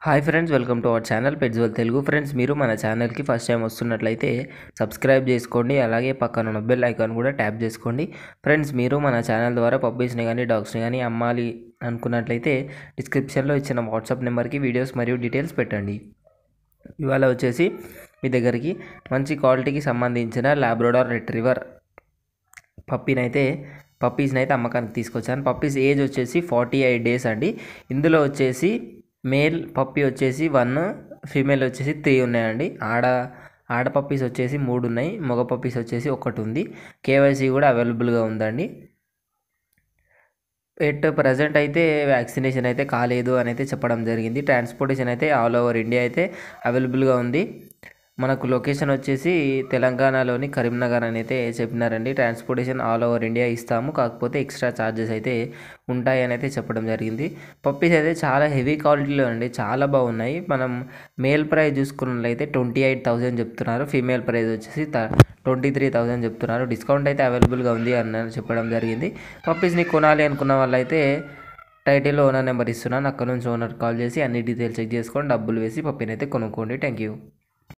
Hi friends, welcome to our channel pets Telugu. Friends, మీరు మన ఛానల్కి ఫస్ట్ టైం వస్తున్నట్లయితే సబ్స్క్రైబ్ చేసుకోండి. అలాగే పక్కన ఉన్న బెల్ ఐకాన్ కూడా ట్యాప్ చేసుకోండి. ఫ్రెండ్స్, మీరు మన ఛానల్ ద్వారా పప్పీస్ని కానీ డాగ్స్ని కానీ అమ్మాలి అనుకున్నట్లయితే డిస్క్రిప్షన్లో ఇచ్చిన వాట్సాప్ నెంబర్కి వీడియోస్ మరియు డీటెయిల్స్ పెట్టండి. ఇవాళ వచ్చేసి మీ దగ్గరికి మంచి క్వాలిటీకి సంబంధించిన లాబ్రడార్ రిట్రీవర్ పప్పీస్ని అయితే అమ్మకానికి తీసుకొచ్చాను. పప్పీస్ ఏజ్ వచ్చేసి 48 డేస్ అండి. ఇందులో వచ్చేసి మేల్ పప్పీ వచ్చేసి 1, ఫీమేల్ వచ్చేసి 3 ఉన్నాయండి. ఆడ పప్పీస్ వచ్చేసి 3 ఉన్నాయి, మగ పప్పీస్ వచ్చేసి 1 ఉంది. కేవైసీ కూడా అవైలబుల్గా ఉందండి. ప్రజెంట్ అయితే వ్యాక్సినేషన్ అయితే కాలేదు అని అయితే చెప్పడం జరిగింది. ట్రాన్స్పోర్టేషన్ అయితే ఆల్ ఓవర్ ఇండియా అయితే అవైలబుల్గా ఉంది. మనకు లొకేషన్ వచ్చేసి తెలంగాణలోని కరీంనగర్ అని అయితే చెప్పినారండి. ట్రాన్స్పోర్టేషన్ ఆల్ ఓవర్ ఇండియా ఇస్తాము, కాకపోతే ఎక్స్ట్రా ఛార్జెస్ అయితే ఉంటాయని అయితే చెప్పడం జరిగింది. పప్పీస్ అయితే చాలా హెవీ క్వాలిటీలో అండి, చాలా బాగున్నాయి. మనం మేల్ ప్రైస్ చూసుకున్నట్లయితే 28,000 చెప్తున్నారు, ఫీమేల్ ప్రైస్ వచ్చేసి 23,000 చెప్తున్నారు. డిస్కౌంట్ అయితే అవైలబుల్గా ఉంది అని చెప్పడం జరిగింది. పప్పీస్ని కొనాలి అనుకున్న వాళ్ళైతే టైటిల్లో ఓనర్ నెంబర్ ఇస్తున్నాను, అక్కడ నుంచి ఓనర్ కాల్ చేసి అన్ని డీటెయిల్స్ చెక్ చేసుకొని డబ్బులు వేసి పప్పీని అయితే కొనుక్కోండి. Thank you.